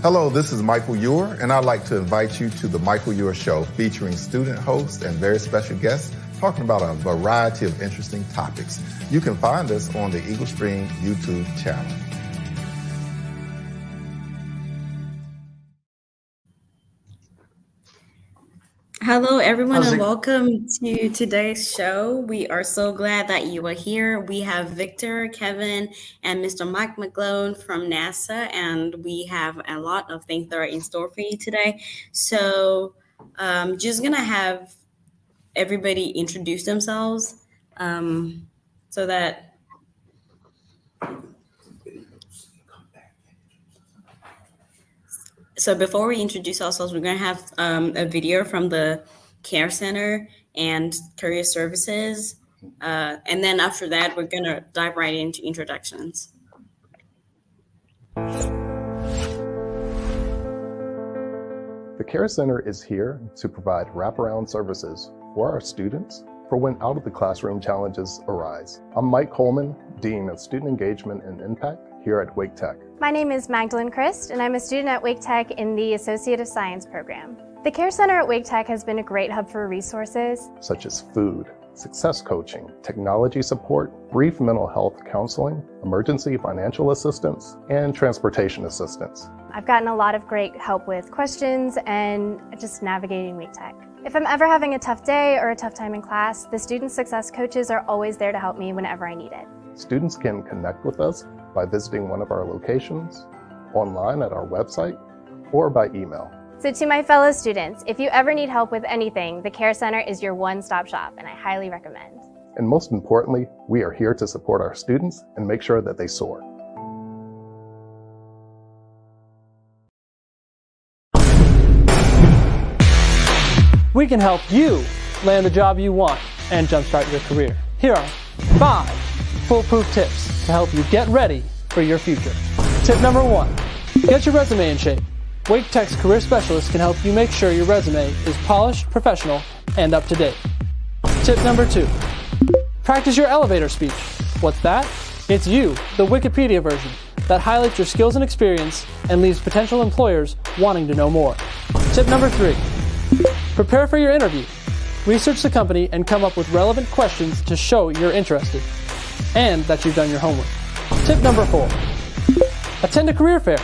Hello, this is Michael Eure, and I'd like to invite you to the Michael Eure Show, featuring student hosts and very special guests talking about a variety of interesting topics. You can find us on the Eagle Stream YouTube channel. Hello, everyone, and welcome to today's show. We are so glad that you are here. We have Victor, Kevin, and Mr. Mike McGlone from NASA, and we have a lot of things that are in store for you today. So just going to have everybody introduce themselves so that So before we introduce ourselves, we're going to have a video from the Care Center and Career Services. And then after that, we're going to dive right into introductions. The Care Center is here to provide wraparound services for our students for when out-of-the-classroom challenges arise. I'm Mike Coleman, Dean of Student Engagement and Impact here at Wake Tech. My name is Magdalene Christ, and I'm a student at Wake Tech in the Associate of Science program. The Care Center at Wake Tech has been a great hub for resources such as food, success coaching, technology support, brief mental health counseling, emergency financial assistance, and transportation assistance. I've gotten a lot of great help with questions and just navigating Wake Tech. If I'm ever having a tough day or a tough time in class, the student success coaches are always there to help me whenever I need it. Students can connect with us by visiting one of our locations, online at our website, or by email. So to my fellow students, if you ever need help with anything, the Care Center is your one-stop shop, and I highly recommend. And most importantly, we are here to support our students and make sure that they soar. We can help you land the job you want and jumpstart your career. Here are 5 foolproof tips to help you get ready for your future. Tip number 1, get your resume in shape. Wake Tech's career specialist can help you make sure your resume is polished, professional, and up to date. Tip number 2, practice your elevator speech. What's that? It's you, the Wikipedia version, that highlights your skills and experience and leaves potential employers wanting to know more. Tip number 3, prepare for your interview. Research the company and come up with relevant questions to show you're interested and that you've done your homework. Tip number 4, attend a career fair.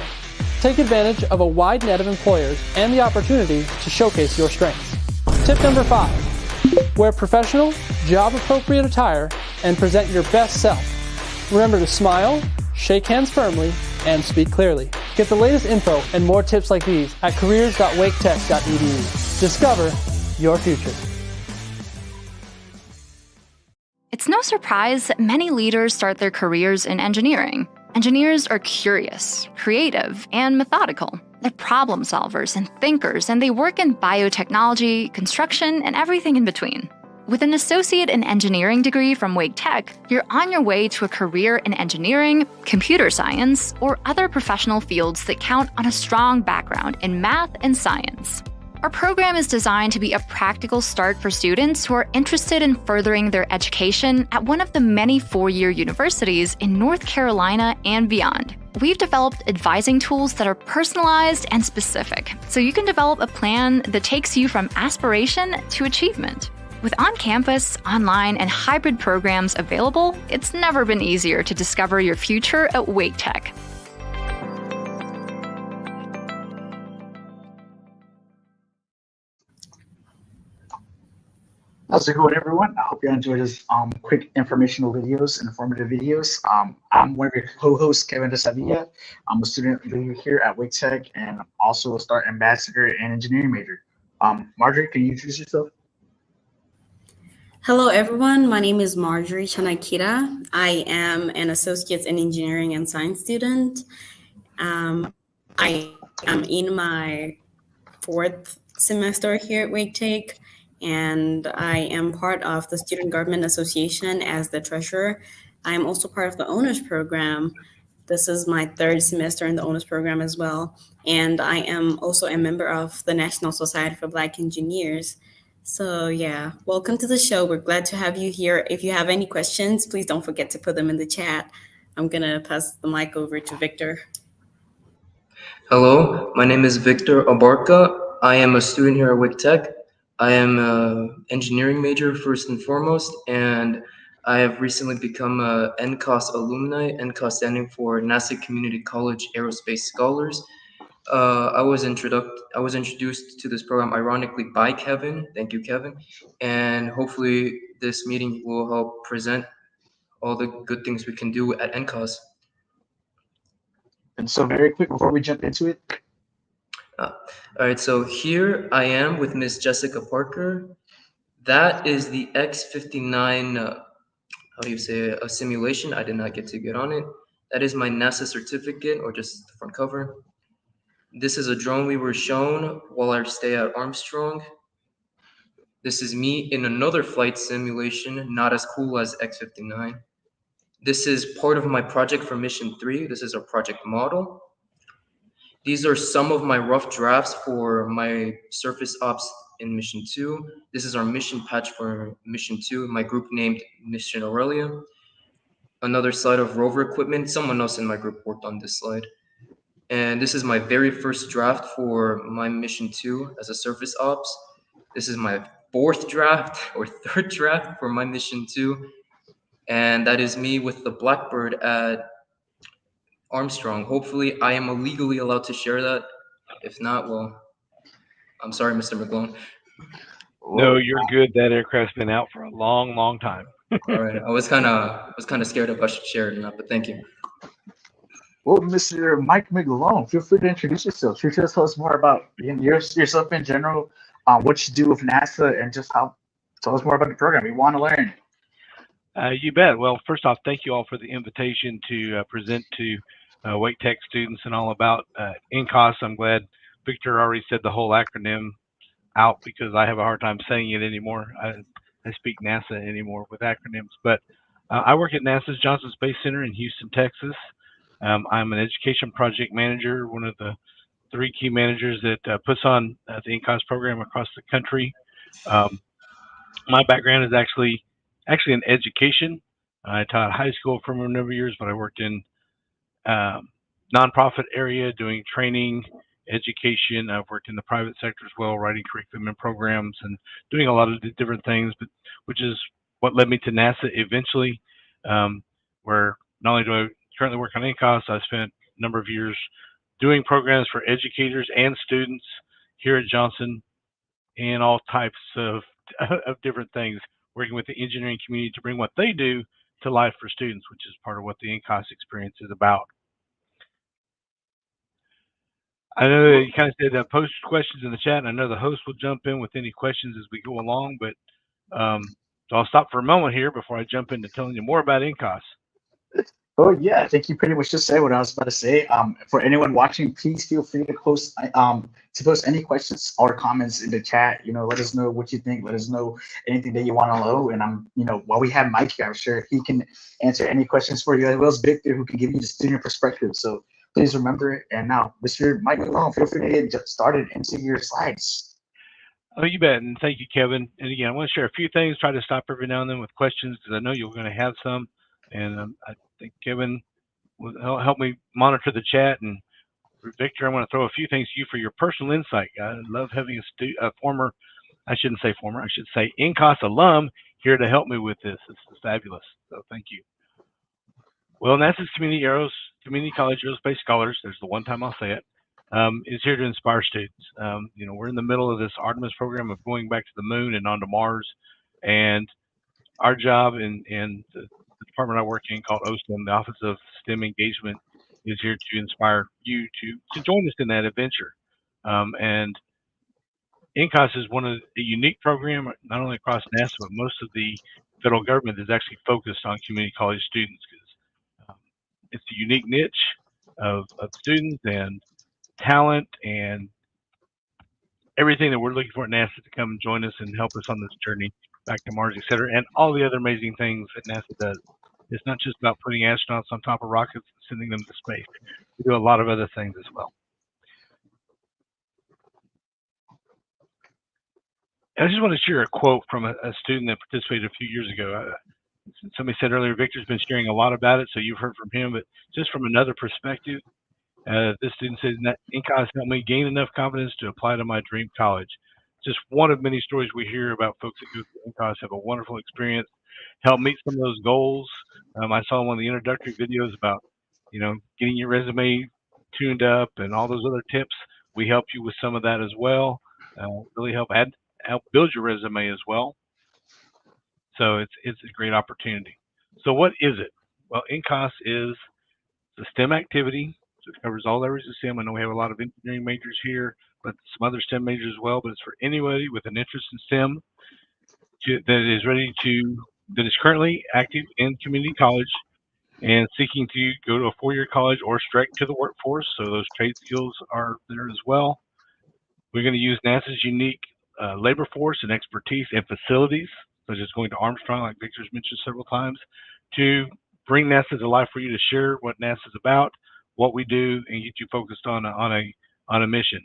Take advantage of a wide net of employers and the opportunity to showcase your strengths. Tip number 5, wear professional, job-appropriate attire and present your best self. Remember to smile, shake hands firmly, and speak clearly. Get the latest info and more tips like these at careers.waketech.edu. Discover your future. It's no surprise that many leaders start their careers in engineering. Engineers are curious, creative, and methodical. They're problem solvers and thinkers, and they work in biotechnology, construction, and everything in between. With an associate in engineering degree from Wake Tech, you're on your way to a career in engineering, computer science, or other professional fields that count on a strong background in math and science. Our program is designed to be a practical start for students who are interested in furthering their education at one of the many four-year universities in North Carolina and beyond. We've developed advising tools that are personalized and specific, so you can develop a plan that takes you from aspiration to achievement. With on-campus, online, and hybrid programs available, it's never been easier to discover your future at Wake Tech. How's it going, everyone? I hope you enjoyed this quick informational videos, informative videos. I'm one of your co-hosts, Kevin Reza Villa. I'm a student leader here at Wake Tech and also a START ambassador and engineering major. Marjorie, can you introduce yourself? Hello, everyone. My name is Marjorie Chanakira. I am an associate in engineering and science student. I am in my 4th semester here at Wake Tech, and I am part of the Student Government Association as the treasurer. I am also part of the Owners Program. This is my 3rd semester in the Owners Program as well. And I am also a member of the National Society for Black Engineers. So yeah, welcome to the show. We're glad to have you here. If you have any questions, please don't forget to put them in the chat. I'm gonna pass the mic over to Victor. Hello, my name is Victor Abara-Alvarado. I am a student here at WIC Tech. I am an engineering major first and foremost, and I have recently become a NCAS alumni, NCAS standing for NASA Community College Aerospace Scholars. I was introduced to this program ironically by Kevin. Thank you, Kevin. And hopefully this meeting will help present all the good things we can do at NCAS. And so very quick before we jump into it. All right, so here I am with Miss Jessica Parker. That is the X-59, how do you say it, a simulation. I did not get to get on it. That is my NASA certificate, or just the front cover. This is a drone we were shown while our stay at Armstrong. This is me in another flight simulation, not as cool as X-59. This is part of my project for Mission 3. This is our project model. These are some of my rough drafts for my surface ops in Mission 2. This is our mission patch for Mission 2, my group named Mission Aurelia. Another slide of rover equipment. Someone else in my group worked on this slide. And this is my very first draft for my Mission 2 as a surface ops. This is my fourth draft or third draft for my Mission 2. And that is me with the Blackbird at Armstrong. Hopefully I am legally allowed to share that. If not, well, I'm sorry, Mr. McGlone. No, you're good. That aircraft's been out for a long, long time. All right, I was kind of scared if I should share it or not, but thank you. Well, Mr. Mike McGlone, feel free to introduce yourself. Feel free to tell us more about yourself in general, what you do with NASA, and just tell us more about the program. We want to learn. You bet. Well, first off, thank you all for the invitation to present to Wake Tech students and all about NCAS. I'm glad Victor already said the whole acronym out because I have a hard time saying it anymore. I speak NASA anymore with acronyms, but I work at NASA's Johnson Space Center in Houston, Texas. I'm an education project manager, one of the 3 key managers that puts on the NCAS program across the country. My background is actually in education. I taught high school for a number of years, but I worked in nonprofit area doing training, education. I've worked in the private sector as well, writing curriculum and programs and doing a lot of different things, but which is what led me to NASA eventually, where not only do I currently work on NCAS, I spent a number of years doing programs for educators and students here at Johnson and all types of different things, working with the engineering community to bring what they do to life for students, which is part of what the NCAS experience is about. I know that you kind of said post questions in the chat, and I know the host will jump in with any questions as we go along, but so I'll stop for a moment here before I jump into telling you more about NCAS. Oh yeah, I think you pretty much just said what I was about to say. For anyone watching, please feel free to post any questions or comments in the chat. Let us know what you think. Let us know anything that you want to know. And while we have Mike here, I'm sure he can answer any questions for you, as well as Victor, who can give you the student perspective. So please remember it. And now, Mr. Mike McGlone, feel free to get started into your slides. Oh, you bet. And thank you, Kevin. And again, I want to share a few things, try to stop every now and then with questions because I know you're going to have some. And I think Kevin will help me monitor the chat. And Victor, I want to throw a few things to you for your personal insight. I love having a former, I shouldn't say former, I should say NCAS alum here to help me with this. This is fabulous. So thank you. Well, NASA's Community College Aerospace Scholars, there's the one time I'll say it, is here to inspire students. We're in the middle of this Artemis program of going back to the moon and onto Mars. And our job in the department I work in called OSTEM, the Office of STEM Engagement, is here to inspire you to join us in that adventure. And NCAS is one of the unique program, not only across NASA, but most of the federal government is actually focused on community college students because it's a unique niche of students and talent and everything that we're looking for at NASA to come and join us and help us on this journey back to Mars, et cetera, and all the other amazing things that NASA does. It's not just about putting astronauts on top of rockets and sending them to space. We do a lot of other things as well. And I just want to share a quote from a student that participated a few years ago. Somebody said earlier, Victor's been sharing a lot about it, so you've heard from him, but just from another perspective, This student says, NCAS helped me gain enough confidence to apply to my dream college. Just one of many stories we hear about folks that go to NCAS have a wonderful experience, help meet some of those goals. I saw one of the introductory videos about, getting your resume tuned up and all those other tips. We help you with some of that as well. Really help build your resume as well. So it's a great opportunity. So what is it? Well, NCAS is the STEM activity. So it covers all areas of STEM. I know we have a lot of engineering majors here, but some other STEM majors as well. But it's for anybody with an interest in STEM that is currently active in community college and seeking to go to a four-year college or straight to the workforce. So those trade skills are there as well. We're going to use NASA's unique labor force and expertise and facilities, such as going to Armstrong, like Victor's mentioned several times, to bring NASA to life for you, to share what NASA's about, what we do, and get you focused on a mission.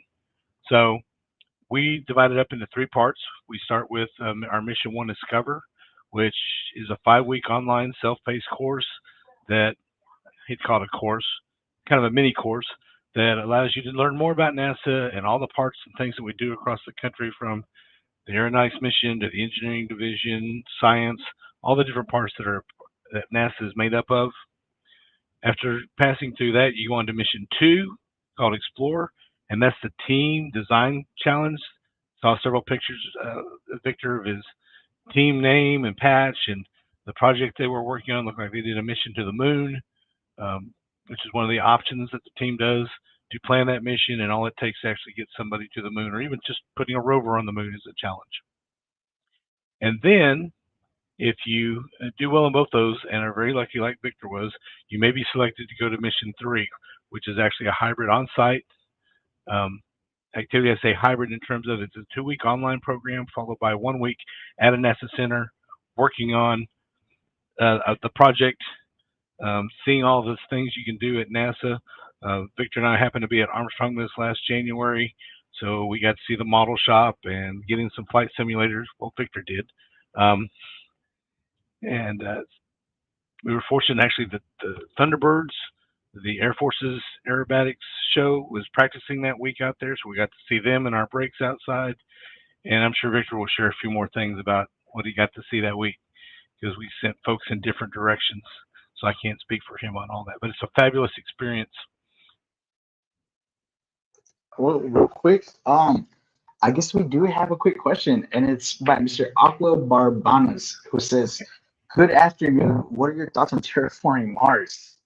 So we divide it up into three parts. We start with our Mission 1 Discover, which is a 5-week online self-paced course that, I hate to call it a course, kind of a mini course that allows you to learn more about NASA and all the parts and things that we do across the country, from the aeronautics mission to the engineering division, science, all the different parts that NASA is made up of. After passing through that, you go on to Mission 2, called Explore, and that's the team design challenge. Saw several pictures, Victor, of his team name and patch, and the project they were working on looked like they did a mission to the moon, which is one of the options that the team does to plan that mission, and all it takes to actually get somebody to the moon, or even just putting a rover on the moon, is a challenge. And then, if you do well in both those and are very lucky like Victor was, you may be selected to go to Mission 3, which is actually a hybrid on-site activity. I say hybrid in terms of it's a 2-week online program followed by 1 week at a NASA center, working on the project, seeing all the things you can do at NASA. Victor and I happened to be at Armstrong this last January, so we got to see the model shop and get in some flight simulators. Well, Victor did. We were fortunate, actually, that the Thunderbirds, the Air Force's aerobatics show, was practicing that week out there, so we got to see them in our breaks outside. And I'm sure Victor will share a few more things about what he got to see that week, because we sent folks in different directions. So I can't speak for him on all that, but it's a fabulous experience. Well, real quick, I guess we do have a quick question, and it's by Mr. Aqua Barbanas, who says, "Good afternoon. What are your thoughts on terraforming Mars?"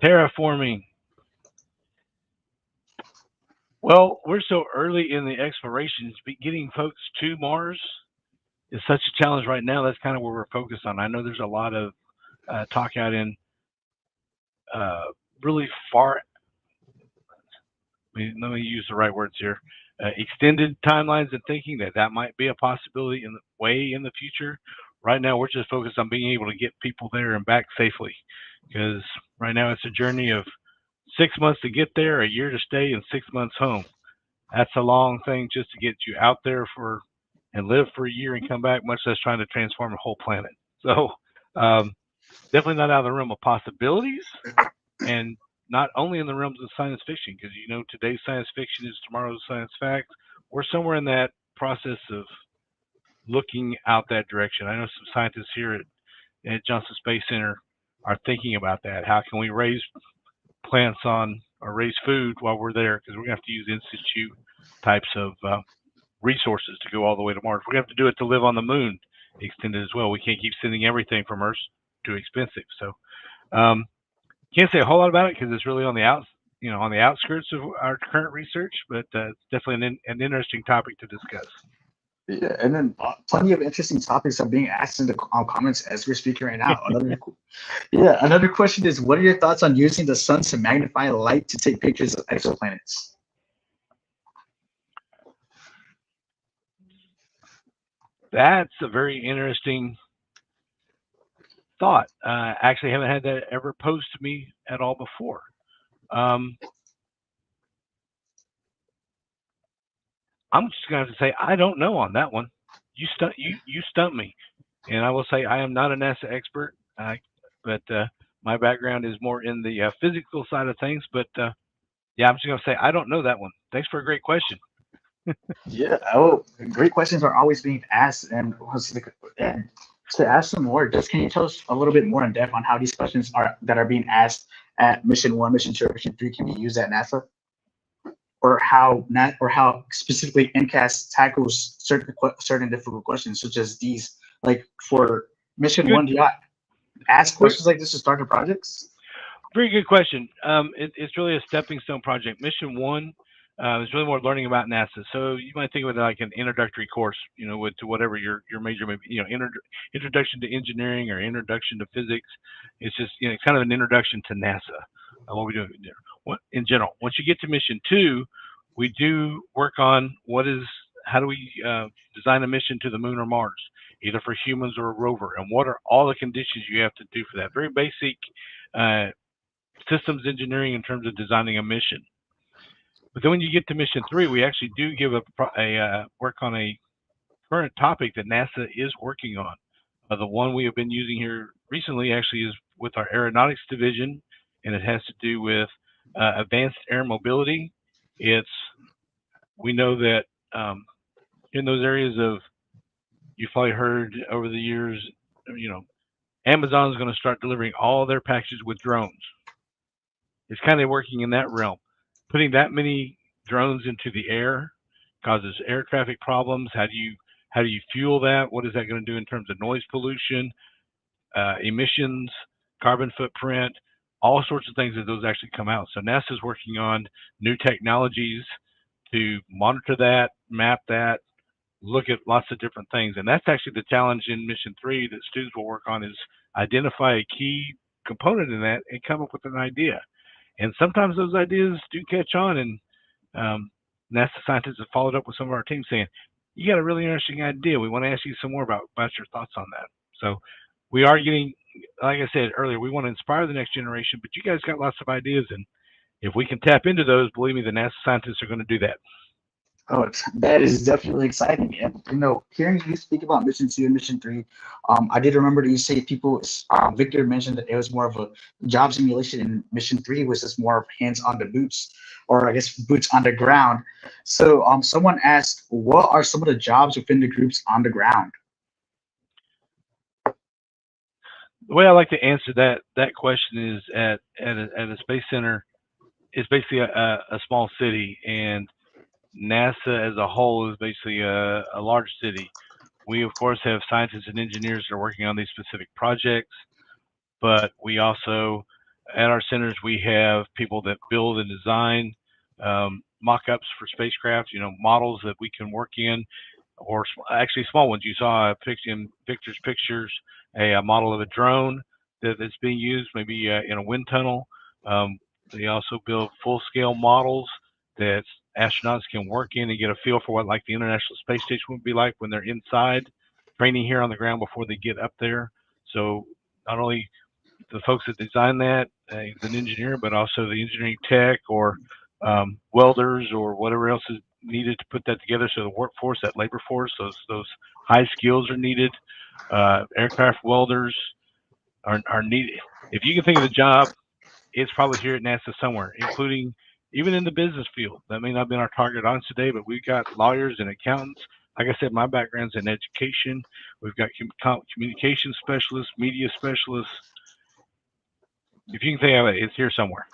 Terraforming. Well, we're so early in the explorations, but getting folks to Mars is such a challenge right now. That's kind of where we're focused on. I know there's a lot of talk out in really far, let me use the right words here, extended timelines, and thinking that might be a possibility in the future. Right now, we're just focused on being able to get people there and back safely, because right now it's a journey of 6 months to get there, a year to stay, and 6 months home. That's a long thing just to get you out there and live for a year and come back, much less trying to transform a whole planet. So definitely not out of the realm of possibilities, and not only in the realms of science fiction, because today's science fiction is tomorrow's science fact. We're somewhere in that process of looking out that direction. I know some scientists here at Johnson Space Center are thinking about that. How can we raise plants or raise food while we're there? Because we're going to have to use in situ types of resources to go all the way to Mars. We're going to have to do it to live on the moon extended as well. We can't keep sending everything from Earth, too expensive. So can't say a whole lot about it because it's really on the outskirts of our current research, but it's definitely an interesting topic to discuss. Yeah, and then plenty of interesting topics are being asked in the comments as we're speaking right now. Another question is, what are your thoughts on using the sun to magnify light to take pictures of exoplanets? That's a very interesting thought. Actually, haven't had that ever posed to me at all before. I'm just going to have to say I don't know on that one. You stumped me, and I will say I am not a NASA expert, but My background is more in the physical side of things, but yeah, I'm just gonna say I don't know that one. Thanks for a great question. Yeah. Oh, great questions are always being asked, and to ask some more, just can you tell us a little bit more in depth on how these questions are that are being asked at Mission 1, Mission 2, or Mission 3 can be used at NASA, or how specifically NCAS tackles certain difficult questions such as these? Like for Mission Good. 1, do you ask questions like this to start the projects? Very good question. It's really a stepping stone project. Mission 1 is really more learning about NASA. So you might think of it like an introductory course, to whatever your major may be, introduction to engineering or introduction to physics. It's just, it's kind of an introduction to NASA. What we do in general. Once you get to Mission 2, we do work on how do we design a mission to the moon or Mars, either for humans or a rover, and what are all the conditions you have to do for that. Very basic systems engineering in terms of designing a mission. But then when you get to Mission 3, we actually do give work on a current topic that NASA is working on. The one we have been using here recently actually is with our aeronautics division, and it has to do with advanced air mobility. We know that in those areas you've probably heard over the years, Amazon is going to start delivering all their packages with drones. It's kind of working in that realm. Putting that many drones into the air causes air traffic problems. How do you fuel that? What is that going to do in terms of noise pollution, emissions, carbon footprint, all sorts of things that those actually come out. So NASA is working on new technologies to monitor that, map that, look at lots of different things. And that's actually the challenge in Mission 3 that students will work on, is identify a key component in that and come up with an idea. And sometimes those ideas do catch on, and NASA scientists have followed up with some of our teams saying, you got a really interesting idea. We want to ask you some more about your thoughts on that. So we are getting, like I said earlier, we want to inspire the next generation, but you guys got lots of ideas, and if we can tap into those, believe me, the NASA scientists are going to do that. Oh, that is definitely exciting. And, hearing you speak about Mission 2 and Mission 3, I did remember that you say Victor mentioned that it was more of a job simulation, and Mission 3 was just more of hands on the boots, or I guess boots on the ground. So someone asked, what are some of the jobs within the groups on the ground? The way I like to answer that question is at a space center, it's basically a small city, and NASA as a whole is basically a large city. We, of course, have scientists and engineers that are working on these specific projects, but we also, at our centers, we have people that build and design mock-ups for spacecraft, models that we can work in, or actually small ones. You saw in Victor's pictures a model of a drone that's being used maybe in a wind tunnel. They also build full-scale models that astronauts can work in and get a feel for what like the International Space Station would be like when they're inside, training here on the ground before they get up there. So not only the folks that design that, an engineer, but also the engineering tech or welders or whatever else is needed to put that together. So the workforce, that labor force, those high skills are needed. Aircraft welders are needed. If you can think of the job, it's probably here at NASA somewhere, including even in the business field. That may not have been our target audience today, but we've got lawyers and accountants. Like I said, my background's in education. We've got communication specialists, media specialists. If you can think of it, it's here somewhere.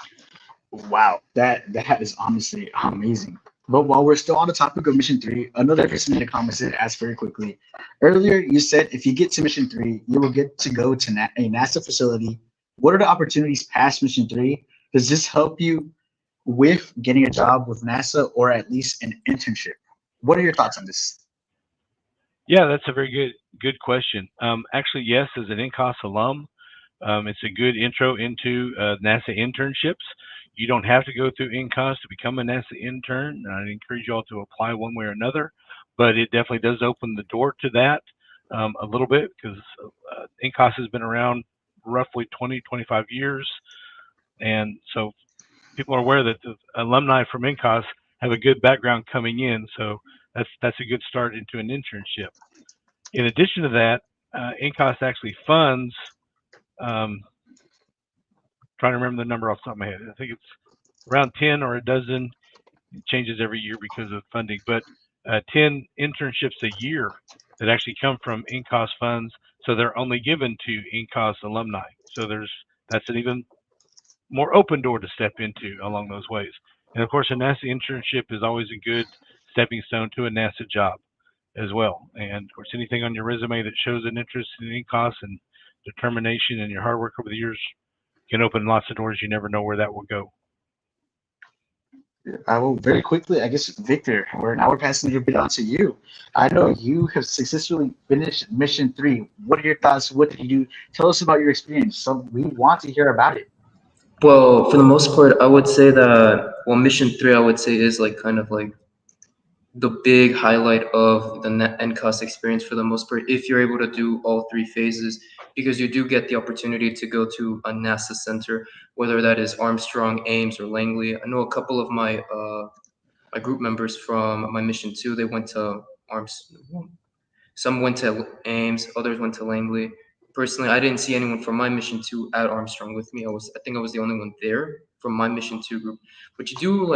Wow, that is honestly amazing. But while we're still on the topic of Mission 3, another person in the comments did ask very quickly. Earlier, you said if you get to Mission 3, you will get to go to a NASA facility. What are the opportunities past Mission 3? Does this help you with getting a job with NASA, or at least an internship? What are your thoughts on this? Yeah, that's a very good question. Actually, yes, as an NCAS alum, it's a good intro into NASA internships. You don't have to go through NCAS to become a NASA intern. I'd encourage you all to apply one way or another, but it definitely does open the door to that a little bit, because NCAS has been around roughly 20-25 years, and so people are aware that the alumni from NCAS have a good background coming in, so that's a good start into an internship. In addition to that, NCAS actually funds trying to remember the number off the top of my head. I think it's around 10 or a dozen. It changes every year because of funding, but 10 internships a year that actually come from NCAS funds. So they're only given to NCAS alumni. So that's an even more open door to step into along those ways. And of course, a NASA internship is always a good stepping stone to a NASA job as well. And of course, anything on your resume that shows an interest in NCAS and determination and your hard work over the years can open lots of doors. You never know where that will go. I will very quickly, I guess, Victor, we're passing your bit on to you. I know you have successfully finished Mission 3. What are your thoughts? What did you do? Tell us about your experience. So we want to hear about it. Well, for the most part, I would say that, well, Mission 3, I would say, is like kind of like the big highlight of the NCAS experience for the most part, if you're able to do all 3 phases, because you do get the opportunity to go to a NASA center, whether that is Armstrong, Ames, or Langley. I know a couple of my my group members from my Mission 2, they went to Armstrong. Some went to Ames, others went to Langley. Personally, I didn't see anyone from my Mission 2 at Armstrong with me. I think I was the only one there from my Mission 2 group. But you do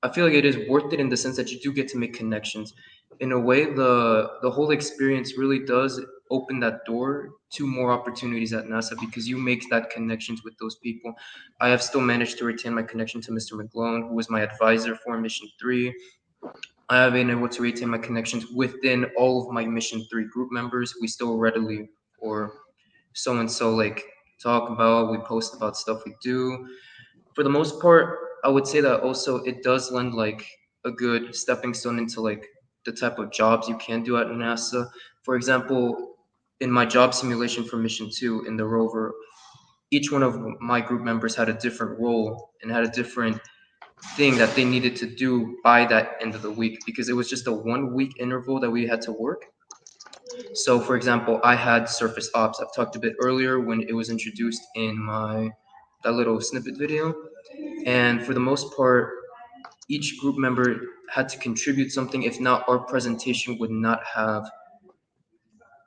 I feel like it is worth it in the sense that you do get to make connections. In a way, the whole experience really does open that door to more opportunities at NASA because you make that connections with those people. I have still managed to retain my connection to Mr. McGlone, who was my advisor for Mission 3. I have been able to retain my connections within all of my Mission 3 group members. We still readily or so-and-so talk about, we post about stuff we do. For the most part, I would say that also it does lend a good stepping stone into the type of jobs you can do at NASA. For example, in my job simulation for Mission 2 in the rover, each one of my group members had a different role and had a different thing that they needed to do by that end of the week because it was just a 1 week interval that we had to work. So for example, I had surface ops. I've talked a bit earlier when it was introduced in that little snippet video. And for the most part, each group member had to contribute something. If not, our presentation would not have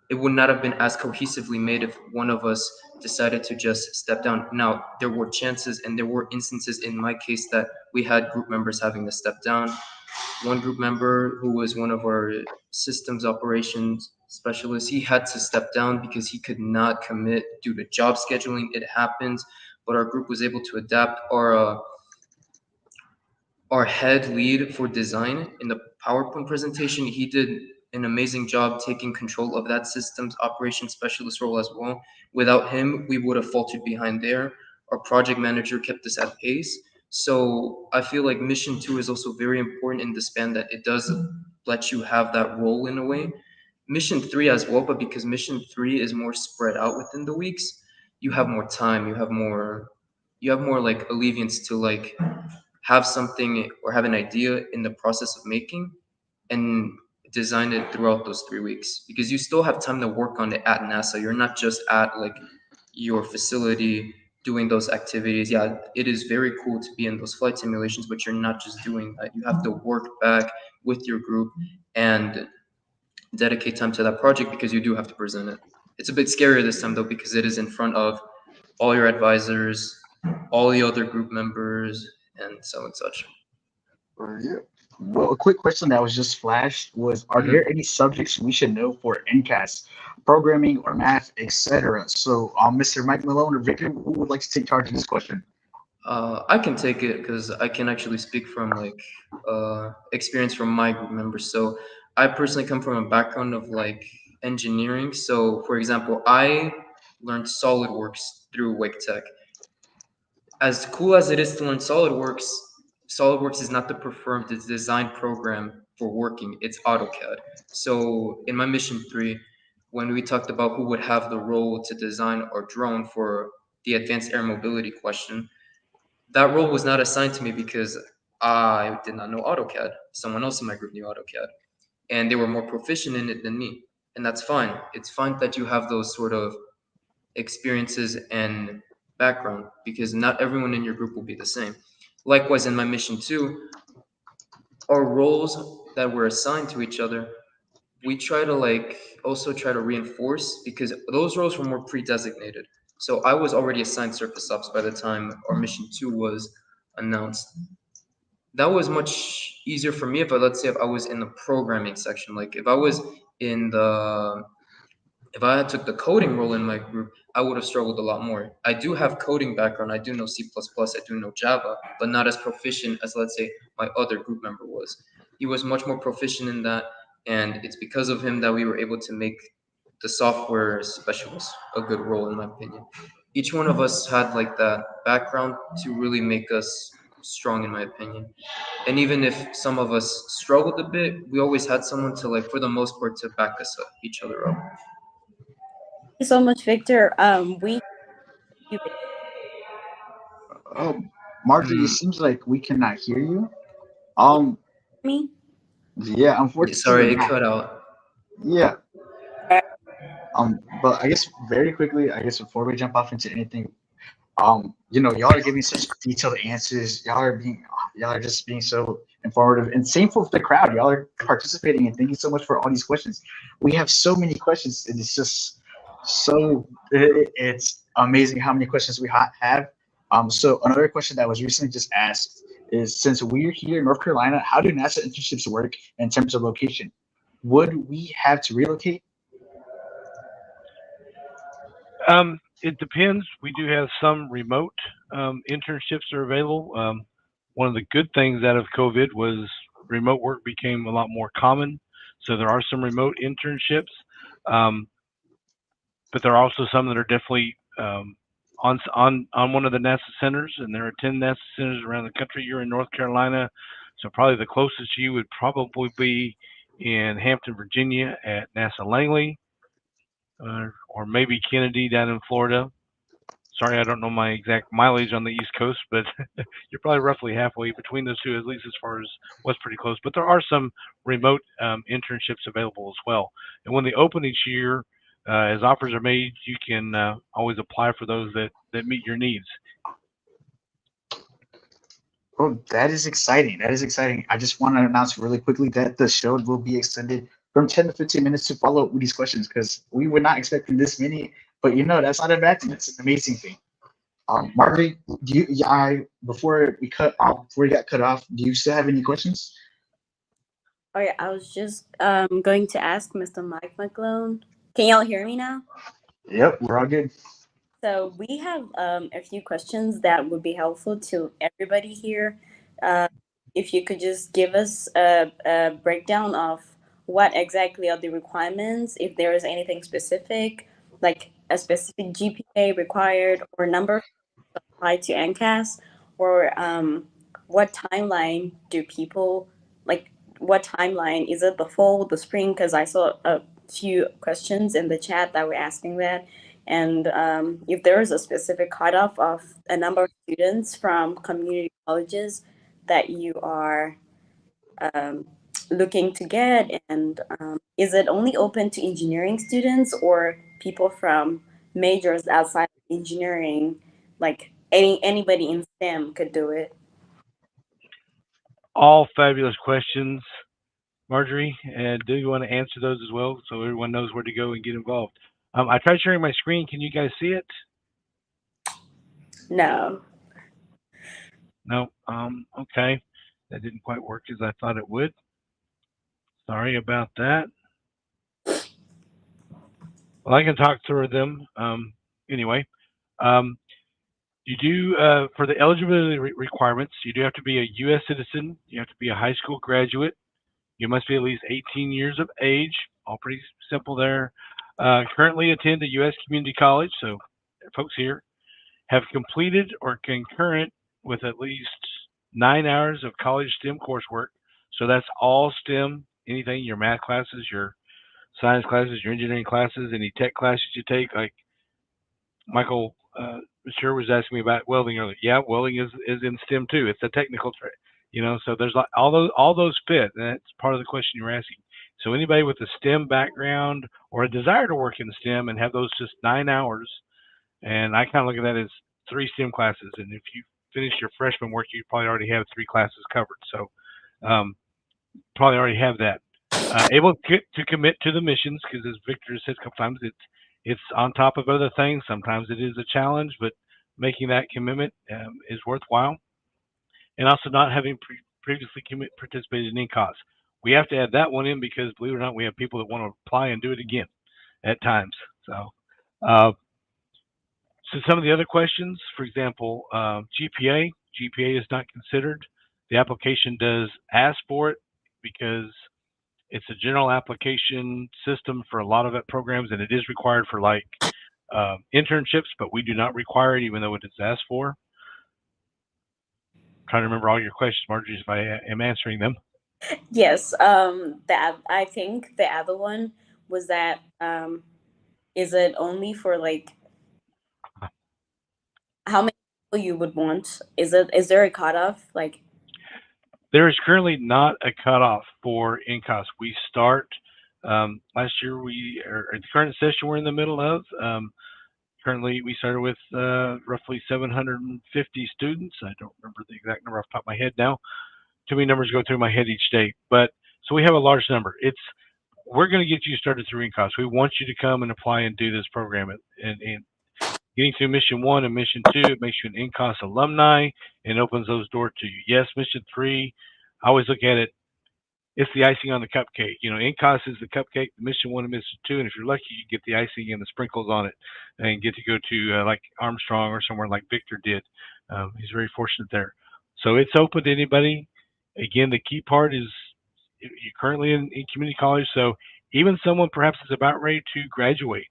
been as cohesively made if one of us decided to just step down. Now, there were chances and there were instances in my case that we had group members having to step down. One group member who was one of our systems operations specialists, he had to step down because he could not commit due to job scheduling. It happens, but our group was able to adapt. Our head lead for design in the PowerPoint presentation, he did an amazing job taking control of that systems operations specialist role as well. Without him, we would have faltered behind there. Our project manager kept us at pace. So I feel like Mission 2 is also very important in the span that it does let you have that role in a way. Mission 3 as well, but because Mission 3 is more spread out within the weeks, you have more time, you have more alleviance to have something or have an idea in the process of making and design it throughout those 3 weeks because you still have time to work on it at NASA. You're not just at your facility doing those activities. Yeah, it is very cool to be in those flight simulations, but you're not just doing that. You have to work back with your group and dedicate time to that project because you do have to present it. It's a bit scarier this time though because it is in front of all your advisors, all the other group members, and so and such. Yeah. Well, a quick question that was just flashed was, are there any subjects we should know for NCAS, programming or math, etc.? So Mr. Mike Malone or Victor, who would like to take charge of this question? I can take it because I can actually speak from experience from my group members. So I personally come from a background of engineering. So for example, I learned SolidWorks through Wake Tech. As cool as it is to learn SolidWorks is not the preferred design program for working. It's AutoCAD. So in my Mission 3, when we talked about who would have the role to design our drone for the advanced air mobility question, that role was not assigned to me because I did not know AutoCAD. Someone else in my group knew AutoCAD, and they were more proficient in it than me. And that's fine. It's fine that you have those sort of experiences and background because not everyone in your group will be the same. Likewise, in my Mission 2, our roles that were assigned to each other, we try to also try to reinforce because those roles were more pre-designated. So I was already assigned surface ops by the time our mission 2 was announced. That was much easier for me if let's say if I was in the programming section. Like if I was in the if I had took the coding role in my group, I would have struggled a lot more. I do have coding background. I do know C++, I do know Java, but not as proficient as, let's say, my other group member was. He was much more proficient in that, and it's because of him that we were able to make the software specialist a good role, in my opinion. Each one of us had like that background to really make us strong, in my opinion. And even if some of us struggled a bit, we always had someone to, like, for the most part, to back us up, each other up. Thank you so much, Victor. Oh, Marjorie, it seems like we cannot hear you. Me? Yeah, unfortunately, Sorry, it not. cut out. Yeah. But I guess very quickly, I guess before we jump off into anything, you know, y'all are giving such detailed answers. Y'all are just being so informative, and same for the crowd. Y'all are participating, and thank you so much for all these questions. We have so many questions, and it's just it's amazing how many questions we have. So another question that was recently just asked is, since we're here in North Carolina, how do NASA internships work in terms of location? Would we have to relocate? It depends. We do have some remote internships that are available. One of the good things out of COVID was remote work became a lot more common. So there are some remote internships, but there are also some that are definitely on one of the NASA centers, and there are 10 NASA centers around the country. You're in North Carolina, so probably the closest to you would probably be in Hampton, Virginia at NASA Langley. Or maybe Kennedy down in Florida. Sorry, I don't know my exact mileage on the East Coast, but you're probably roughly halfway between those two, at least as far as what's pretty close. But there are some remote internships available as well. And when they open each year, as offers are made, you can always apply for those that meet your needs. Oh, that is exciting. That is exciting. I just want to announce really quickly that the show will be extended from 10 to 15 minutes to follow up with these questions, because we were not expecting this many, but you know, that's not a bad thing. It's an amazing thing. Marjorie, before we got cut off, do you still have any questions? Oh yeah, I was just going to ask Mr. Mike McGlone. Can y'all hear me now? Yep, we're all good. So we have a few questions that would be helpful to everybody here. If you could just give us a breakdown of what exactly are the requirements, if there is anything specific, like a specific GPA required or number applied to NCAS, or what timeline do people, like what timeline, is it the fall, the spring? Because I saw a few questions in the chat that were asking that. And if there is a specific cutoff of a number of students from community colleges that you are looking to get, and is it only open to engineering students or people from majors outside of engineering, like anybody in STEM could do it? All fabulous questions, Marjorie, and do you want to answer those as well so everyone knows where to go and get involved? I tried sharing my screen. Can you guys see it? No. No. Okay. That didn't quite work as I thought it would. Sorry about that. Well, I can talk through them. Anyway, you do, for the eligibility requirements, you do have to be a U.S. citizen. You have to be a high school graduate. You must be at least 18 years of age. All pretty simple there. Currently attend a U.S. community college, so folks here have completed or concurrent with at least 9 hours of college STEM coursework. So that's all STEM, anything, your math classes, your science classes, your engineering classes, any tech classes you take, like Michael Sure was asking me about welding earlier. Yeah, welding is in STEM too. It's a technical trade, you know. So there's like all those fit, and that's part of the question you're asking. So anybody with a STEM background or a desire to work in STEM and have those just 9 hours, and I kind of look at that as 3 STEM classes. And if you finish your freshman work, you probably already have 3 classes covered. So probably already have that. Able to commit to the missions, because as Victor said a couple times, it's on top of other things. Sometimes it is a challenge, but making that commitment is worthwhile. And also not having previously participated in NCAS. We have to add that one in because, believe it or not, we have people that want to apply and do it again at times. So some of the other questions, for example, GPA is not considered. The application does ask for it because it's a general application system for a lot of programs, and it is required for like internships, but we do not require it even though it is asked for. I'm trying to remember all your questions, Marjorie, if I am answering them. Yes, I think the other one was that is it only for like how many people you would want? Is there a cutoff? Like, there is currently not a cutoff for NCAS. We start last year. We are at the current session we're in the middle of. Currently, we started with roughly 750 students. I don't remember the exact number off the top of my head now. Too many numbers go through my head each day, but so we have a large number. We're going to get you started through NCAS. We want you to come and apply and do this program. And getting through Mission 1 and Mission 2, it makes you an NCAS alumni and opens those doors to you. Yes, Mission 3, I always look at it, it's the icing on the cupcake. You know, NCAS is the cupcake, Mission 1 and Mission 2, and if you're lucky, you get the icing and the sprinkles on it and get to go to like Armstrong or somewhere like Victor did. He's very fortunate there. So it's open to anybody. Again, the key part is you're currently in community college, so even someone perhaps is about ready to graduate,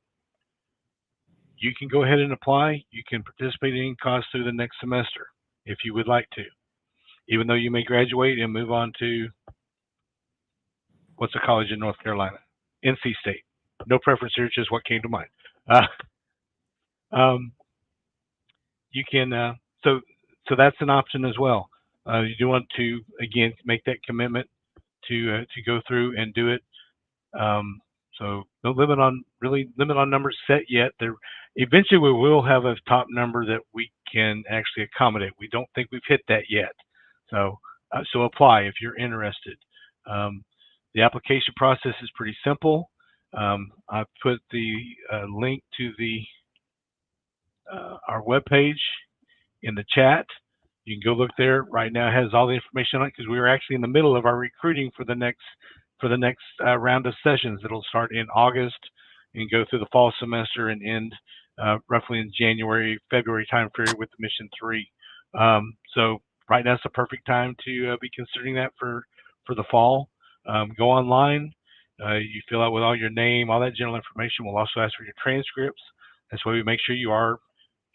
you can go ahead and apply. You can participate in NCAS through the next semester if you would like to, even though you may graduate and move on to what's a college in North Carolina? NC State. No preference here, just what came to mind. You can, so that's an option as well. You do want to, again, make that commitment to go through and do it. So no limit on numbers set yet. Eventually we will have a top number that we can actually accommodate. We don't think we've hit that yet. So apply if you're interested. The application process is pretty simple. I've put the link to our webpage in the chat. You can go look there. Right now it has all the information on it because we were actually in the middle of our recruiting for the next round of sessions. It'll start in August and go through the fall semester and end roughly in January, February time period with the Mission 3. So right now it's the perfect time to be considering that for the fall. Go online. You fill out with all your name, all that general information. We'll also ask for your transcripts. That's why we make sure you are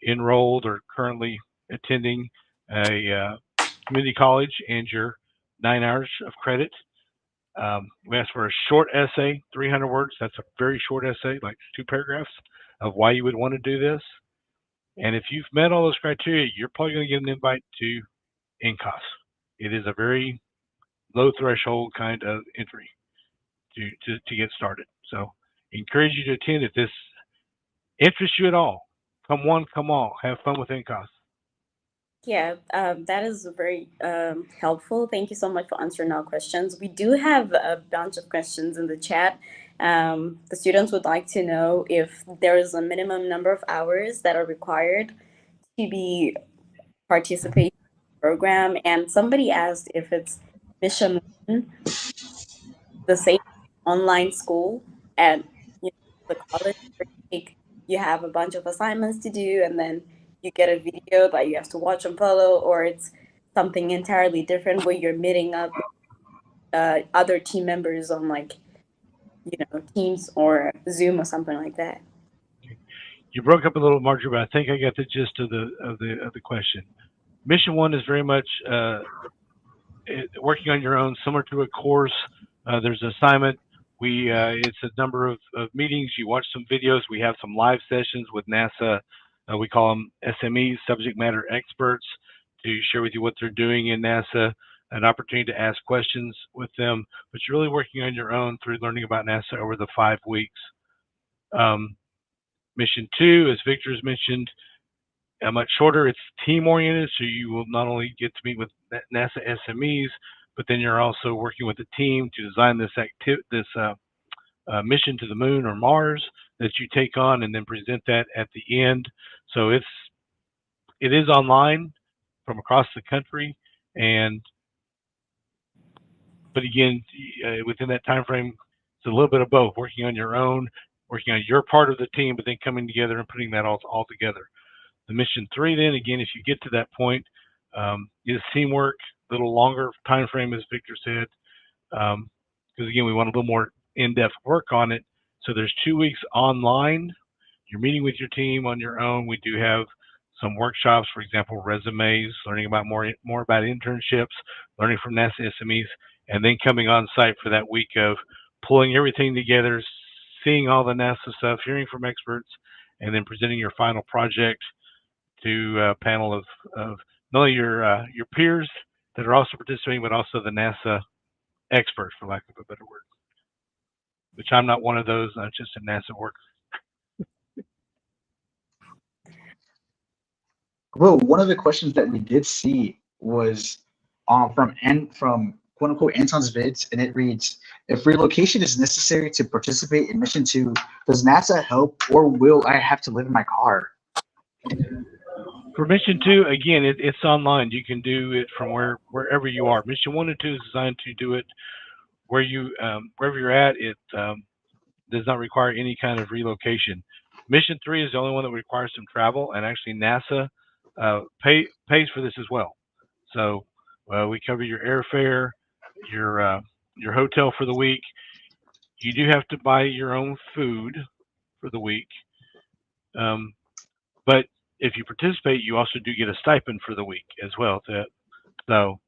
enrolled or currently attending a community college and your 9 hours of credit. We ask for a short essay, 300 words. That's a very short essay, like 2 paragraphs of why you would want to do this. And if you've met all those criteria, you're probably going to get an invite to NCAS. It is a very low threshold kind of entry to get started. So encourage you to attend if this interests you at all. Come one, come all. Have fun with NCAS. Yeah, that is very helpful. Thank you so much for answering our questions. We do have a bunch of questions in the chat. The students would like to know if there is a minimum number of hours that are required to be participating in the program. And somebody asked if it's Mission 1, the same online school at the college where you have a bunch of assignments to do and then you get a video that you have to watch and follow, or it's something entirely different where you're meeting up other team members on Teams or Zoom or something like that. You broke up a little, Marjorie, but I think I got the gist of the question. Mission 1 is very much working on your own, similar to a course. There's an assignment. It's a number of meetings. You watch some videos. We have some live sessions with NASA. We call them SMEs, subject matter experts, to share with you what they're doing in NASA, an opportunity to ask questions with them, but you're really working on your own through learning about NASA over the 5 weeks. Mission 2, as Victor has mentioned, much shorter. It's team-oriented, so you will not only get to meet with NASA SMEs, but then you're also working with a team to design this mission to the moon or Mars that you take on, and then present that at the end. So it is online from across the country, but again, within that time frame, it's a little bit of both: working on your own, working on your part of the team, but then coming together and putting that all together. The mission 3, then again, if you get to that point, is teamwork, a little longer time frame, as Victor said, because again, we want a little more in-depth work on it. So there's 2 weeks online. You're meeting with your team on your own. We do have some workshops, for example, resumes, learning about more about internships, learning from NASA SMEs, and then coming on site for that week of pulling everything together, seeing all the NASA stuff, hearing from experts, and then presenting your final project to a panel of not only your peers that are also participating, but also the NASA experts, for lack of a better word. Which I'm not one of those. I'm just a NASA worker. Well, one of the questions that we did see was from quote unquote Anton's vids, and it reads: if relocation is necessary to participate in mission 2, does NASA help, or will I have to live in my car? For mission 2, again, it's online. You can do it from wherever you are. Mission 1 and 2 is designed to do it wherever you're at. It does not require any kind of relocation. Mission 3 is the only one that requires some travel, and actually NASA pays for this as well. So we cover your airfare, your hotel for the week. You do have to buy your own food for the week, but if you participate, you also do get a stipend for the week as well. So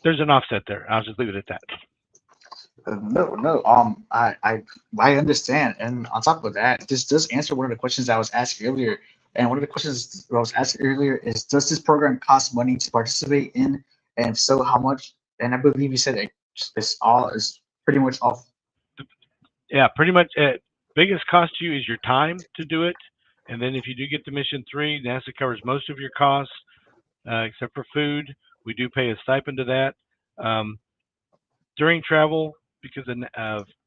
there's an offset there. I'll just leave it at that. No. I understand, and on top of that, this does answer one of the questions I was asked earlier. And one of the questions I was asked earlier is: does this program cost money to participate in? And if so, how much? And I believe you said it's pretty much off. Yeah, pretty much. Biggest cost to you is your time to do it, and then if you do get to mission 3, NASA covers most of your costs except for food. We do pay a stipend to that. During travel, because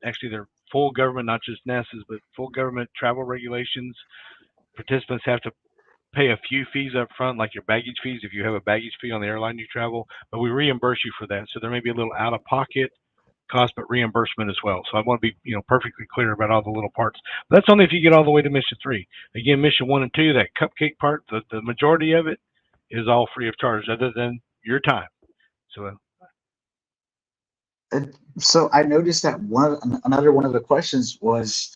actually they're full government, not just NASA's, but full government travel regulations, participants have to pay a few fees up front, like your baggage fees if you have a baggage fee on the airline you travel, but we reimburse you for that. So there may be a little out-of-pocket cost, but reimbursement as well. So I want to be perfectly clear about all the little parts. But that's only if you get all the way to mission 3. Again, mission 1 and 2, that cupcake part, the majority of it is all free of charge, other than your time. So I noticed that another one of the questions was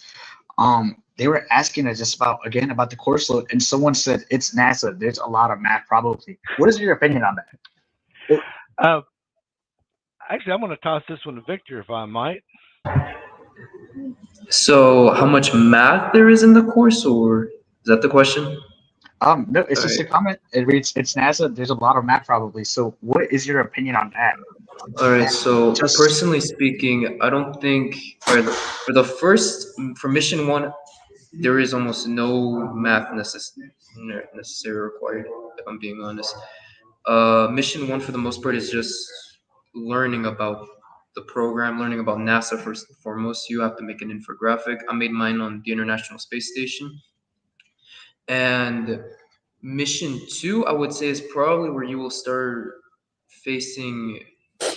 they were asking us just about the course load, and someone said it's NASA. There's a lot of math probably. What is your opinion on that? Actually, I'm going to toss this one to Victor, if I might. So how much math there is in the course, or is that the question? No, it's just a comment. It reads, it's NASA. There's a lot of math probably. So what is your opinion on that? All right. So personally speaking, I don't think for mission 1, there is almost no math necessary required, if I'm being honest. Mission 1 for the most part is just learning about the program, learning about NASA first and foremost. You have to make an infographic. I made mine on the International Space Station. And mission 2, I would say, is probably where you will start facing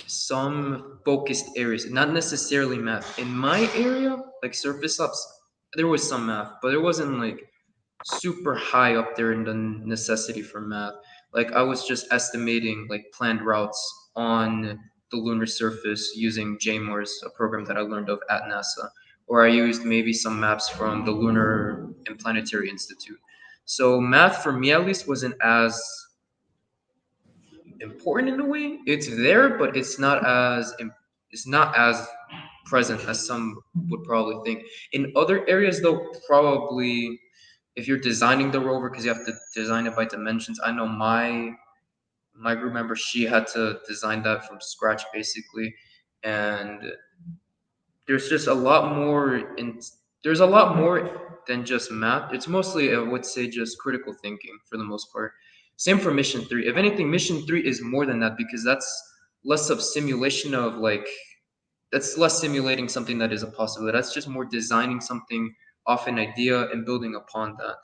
some focused areas, not necessarily math. In my area, like surface ops, there was some math, but it wasn't like super high up there in the necessity for math. Like I was just estimating like planned routes on the lunar surface using JMORS, a program that I learned of at NASA, or I used maybe some maps from the Lunar and Planetary Institute. So math for me at least wasn't as important in a way. It's there, but it's not as present as some would probably think. In other areas though, probably if you're designing the rover, because you have to design it by dimensions. I know my group member, she had to design that from scratch basically, and there's just a lot more there's a lot more than just math. It's mostly, I would say, just critical thinking for the most part. Same for mission 3. If anything, mission 3 is more than that, because that's less of simulation of like that's less simulating something that is a possibility. That's just more designing something off an idea and building upon that.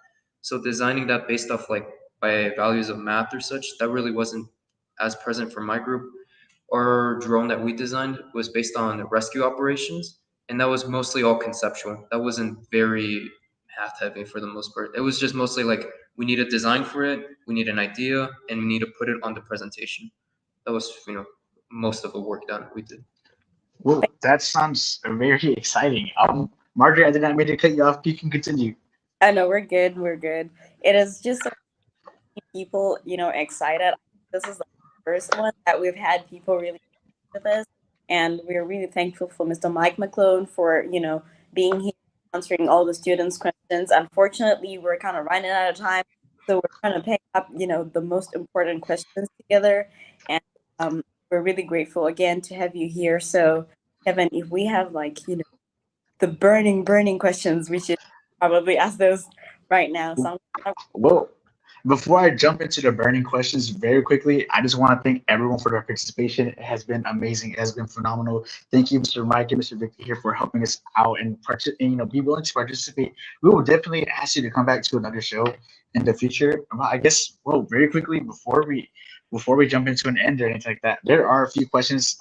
So designing that based off like by values of math or such, that really wasn't as present for my group. Our drone that we designed was based on rescue operations, and that was mostly all conceptual. That wasn't very math heavy for the most part. It was just mostly like we need a design for it, we need an idea, and we need to put it on the presentation. That was, most of the work done we did. Well, that sounds very exciting. Marjorie, I did not mean to cut you off. You can continue. I know we're good. We're good. It is just so many people, excited. This is the first one that we've had people really with us, and we're really thankful for Mr. Mike McGlone for being here, answering all the students' questions. Unfortunately, we're kind of running out of time, so we're trying to pick up the most important questions together, and we're really grateful again to have you here. So, Kevin, if we have the burning questions, we should probably ask those right now. So Well, before I jump into the burning questions very quickly, I just want to thank everyone for their participation. It has been amazing. It has been phenomenal. Thank you, Mr. Mike and Mr. Victor here for helping us out and be willing to participate. We will definitely ask you to come back to another show in the future. I guess, very quickly before we jump into an end or anything like that, there are a few questions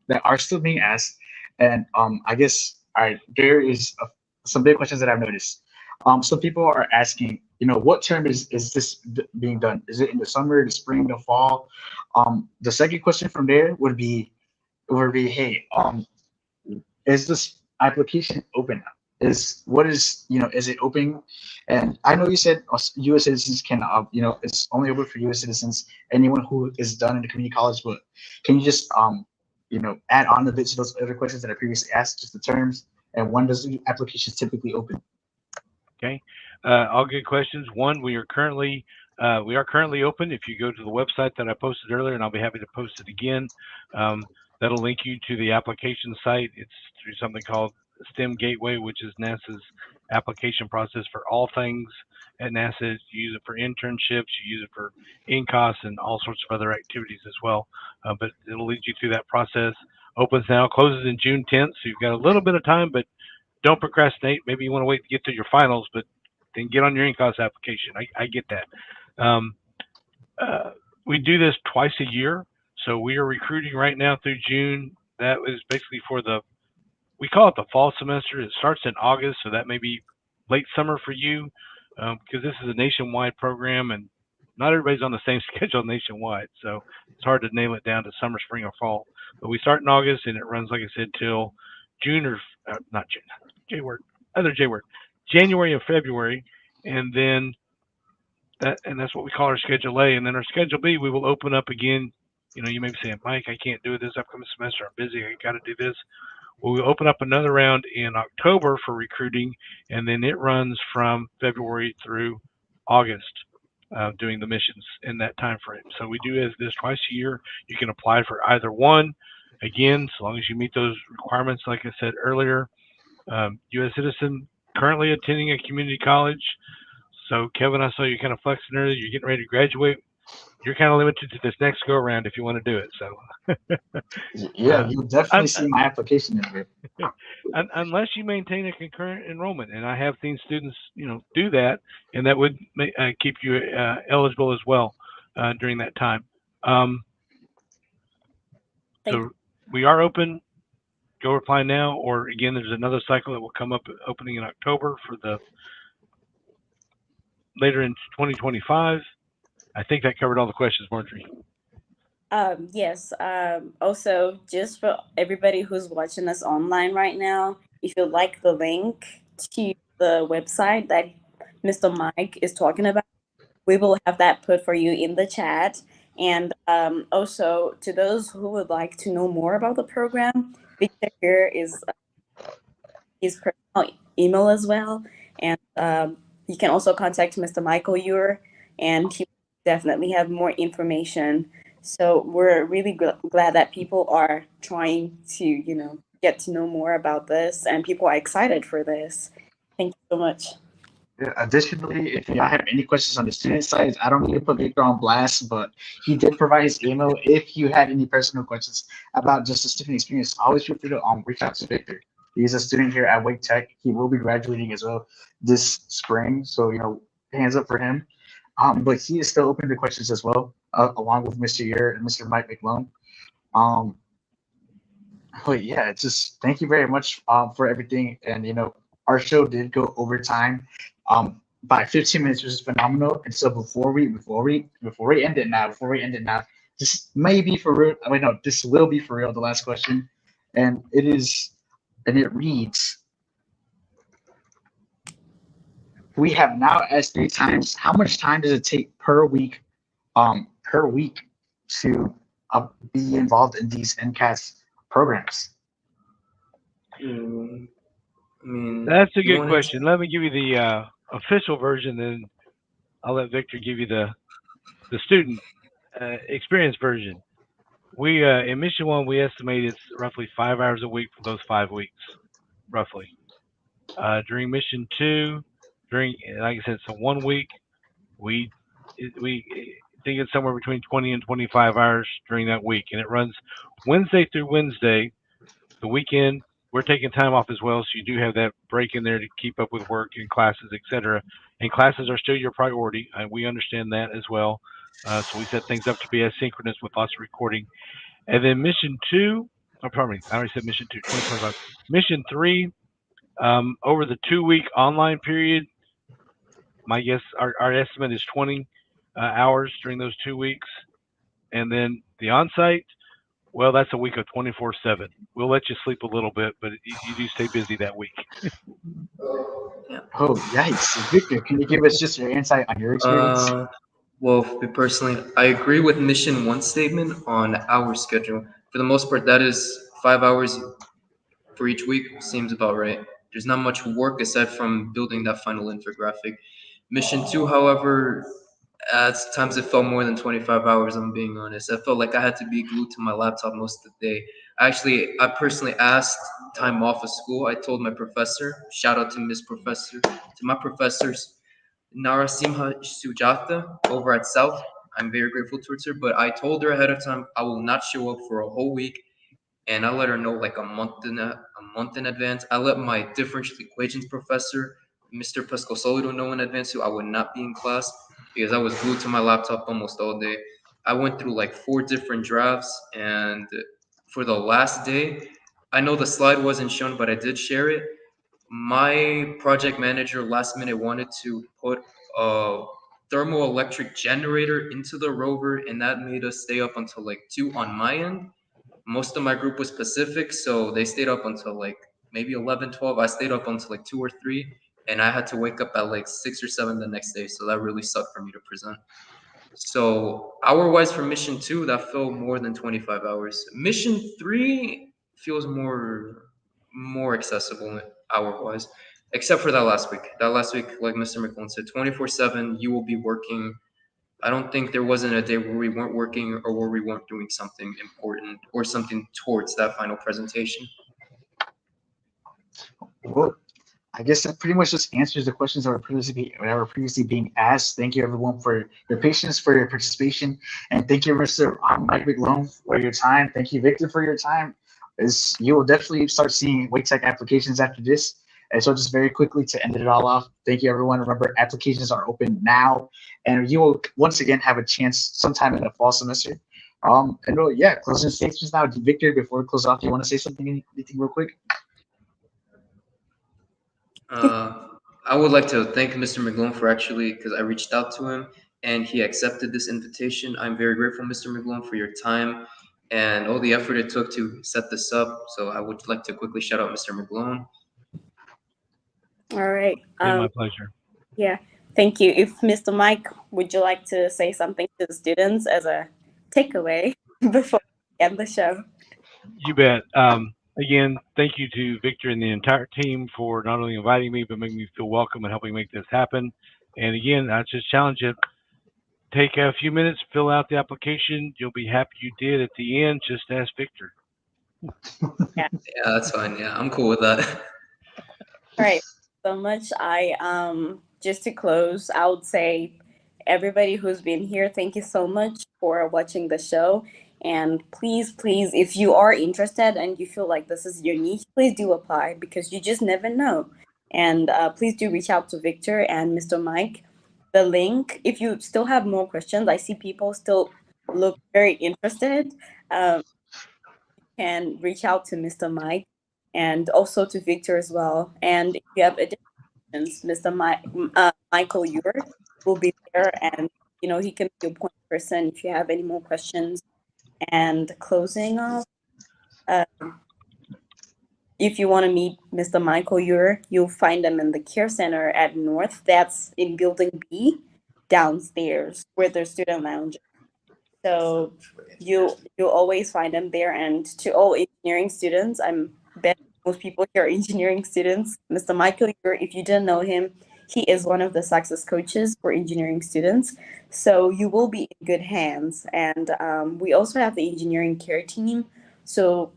that are still being asked, and I guess there is some big questions that I've noticed. Some people are asking, what term is this being done? Is it in the summer, the spring, the fall? The second question from there would be, hey, is this application open now? Is it open? And I know you said U.S. citizens can, it's only open for U.S. citizens, anyone who is done in the community college. But can you just, add on a bit to those other questions that I previously asked, just the terms, and when does the application typically open? Okay, all good questions. One, we are currently open. If you go to the website that I posted earlier, and I'll be happy to post it again, that'll link you to the application site. It's through something called STEM Gateway, which is NASA's application process for all things at NASA. You use it for internships, you use it for NCAS, and all sorts of other activities as well. But it'll lead you through that process. Opens now, closes in June 10th, so you've got a little bit of time, but don't procrastinate. Maybe you want to wait to get to your finals, but then get on your NCAS application. I get that. We do this twice a year, so we are recruiting right now through June. That is basically for we call it the fall semester. It starts in August, so that may be late summer for you, because this is a nationwide program, and not everybody's on the same schedule nationwide, so it's hard to nail it down to summer, spring, or fall. But we start in August, and it runs, like I said, till June or not June. January and February, and then that's what we call our Schedule A. And then our Schedule B, we will open up again. You may be saying, Mike, I can't do it this upcoming semester. I'm busy. I got to do this. Well, we'll open up another round in October for recruiting, and then it runs from February through August, doing the missions in that time frame. So we do this twice a year. You can apply for either one. Again, so long as you meet those requirements, like I said earlier. U.S. citizen, currently attending a community college. So, Kevin, I saw you kind of flexing earlier. You're getting ready to graduate. You're kind of limited to this next go around if you want to do it. So, yeah, you'll definitely see my application in here. Unless you maintain a concurrent enrollment, and I have seen students, do that, and that would keep you eligible as well during that time. So we are open. Go apply now, or again, there's another cycle that will come up opening in October for the later in 2025. I think that covered all the questions, Marjorie. Yes. Also, just for everybody who's watching us online right now, if you like the link to the website that Mr. Mike is talking about, we will have that put for you in the chat. And also, to those who would like to know more about the program, Victor here is his personal email as well. And you can also contact Mr. Michael Eure, and he will definitely have more information. So we're really glad that people are trying to, get to know more about this, and people are excited for this. Thank you so much. Additionally, if y'all have any questions on the student side, I don't need to put Victor on blast, but he did provide his email. If you had any personal questions about just the student experience, always feel free to reach out to Victor. He's a student here at Wake Tech. He will be graduating as well this spring, so hands up for him. But he is still open to questions as well, along with Mr. Eure and Mr. Mike McGlone. But yeah, it's just thank you very much for everything. And our show did go over time by 15 minutes, which is phenomenal. And so before we end it now, this may be for real. I mean, no, this will be for real. The last question, and it reads: we have now asked 3 times. How much time does it take per week to be involved in these NCAS programs? I mean, That's a good question. Let me give you the official version, then I'll let Victor give you the student experience version. We in Mission 1, we estimate it's roughly 5 hours a week for those 5 weeks, roughly. During Mission 2, like I said, so 1 week, we think it's somewhere between 20 and 25 hours during that week, and it runs Wednesday through Wednesday. The weekend, we're taking time off as well, so you do have that break in there to keep up with work and classes, etc. And classes are still your priority. We understand that as well. So we set things up to be asynchronous with lots of recording. And then Mission 2, I already said Mission 2, 2025. Mission 3, over the 2-week online period, my guess, our estimate is 20 hours during those 2 weeks. And then the on-site, well, that's a week of 24/7. We'll let you sleep a little bit, but you do stay busy that week. Oh, yikes. Victor, can you give us just your insight on your experience? Well, personally, I agree with Mission 1's statement on our schedule. For the most part, that is 5 hours for each week. Seems about right. There's not much work aside from building that final infographic. Mission 2, however, at times it felt more than 25 hours, I'm being honest. I felt like I had to be glued to my laptop most of the day. I personally asked time off of school. I told my professor, shout out to my professors, Nara Simha Sujata over at South. I'm very grateful towards her, but I told her ahead of time I will not show up for a whole week, and I let her know like a month in advance. I let my differential equations professor, Mr. Pescosolido, know in advance too I would not be in class because I was glued to my laptop almost all day. I went through like 4 different drafts, and for the last day, I know the slide wasn't shown, but I did share it. My project manager last minute wanted to put a thermoelectric generator into the rover, and that made us stay up until like 2 on my end. Most of my group was Pacific, so they stayed up until like maybe 11, 12. I stayed up until like 2 or 3, and I had to wake up at like 6 or 7 the next day, so that really sucked for me to present. So hour-wise for Mission 2, that felt more than 25 hours. Mission 3 feels more accessible hour-wise, except for that last week. That last week, like Mr. McGlone said, 24/7, you will be working. I don't think there wasn't a day where we weren't working or where we weren't doing something important or something towards that final presentation. Well, I guess that pretty much just answers the questions that were previously being asked. Thank you, everyone, for your patience, for your participation, and thank you, Mr. Mike McGlone, for your time. Thank you, Victor, for your time. You will definitely start seeing Wake Tech applications after this. And so just very quickly to end it all off, thank you, everyone. Remember, applications are open now, and you will once again have a chance sometime in the fall semester. Closing statements now. Victor, before we close off, do you want to say something, anything real quick? I would like to thank Mr. McGlone for because I reached out to him and he accepted this invitation. I'm very grateful, Mr. McGlone, for your time and all the effort it took to set this up. So I would like to quickly shout out Mr. McGlone. All right. My pleasure. Yeah, thank you. If Mr. Mike, would you like to say something to the students as a takeaway before we end the show? You bet. Again, thank you to Victor and the entire team for not only inviting me, but making me feel welcome and helping make this happen. And again, I just challenge you, take a few minutes, fill out the application. You'll be happy you did. At the end, just ask Victor. Yeah, that's fine. Yeah, I'm cool with that. All right. So much. I just to close, I would say everybody who's been here, thank you so much for watching the show. And please, if you are interested and you feel like this is your niche, please do apply because you just never know. And please do reach out to Victor and Mr. Mike. The link, if you still have more questions, I see people still look very interested. You can reach out to Mr. Mike and also to Victor as well. And if you have additional questions, Mr. Michael Eure will be there, and he can be your point person if you have any more questions. And closing off, if you want to meet Mr. Michael Eure, you'll find them in the Care Center at North. That's in Building B, downstairs, where there's student lounge. So you'll always find them there. And to all engineering students, I'm bet most people here are engineering students. Mr. Michael Eure, if you didn't know him, he is one of the success coaches for engineering students. So you will be in good hands. And we also have the engineering care team. So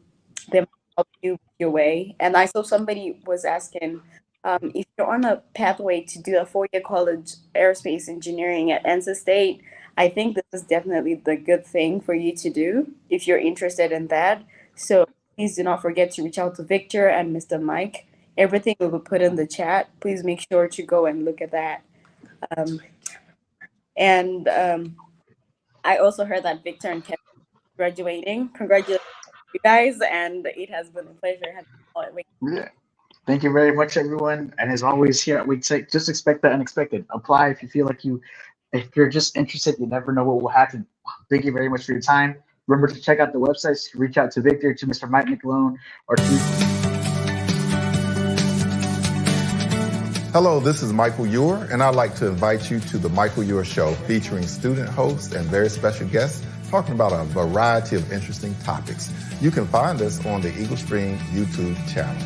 they might help you your way. And I saw somebody was asking if you're on a pathway to do a 4-year college aerospace engineering at NC State, I think this is definitely the good thing for you to do if you're interested in that. So please do not forget to reach out to Victor and Mr. Mike. Everything will be put in the chat. Please make sure to go and look at that. I also heard that Victor and Kevin are graduating. Congratulations, you guys, and it has been a pleasure having you all at Wake. Yeah. Thank you very much, everyone. And as always here at Wake Tech, just expect the unexpected. Apply if you feel like if you're just interested, you never know what will happen. Thank you very much for your time. Remember to check out the websites, reach out to Victor, to Mr. Mike McGlone, or to... Hello, this is Michael Eure, and I'd like to invite you to the Michael Eure Show, featuring student hosts and very special guests talking about a variety of interesting topics. You can find us on the Eagle Stream YouTube channel.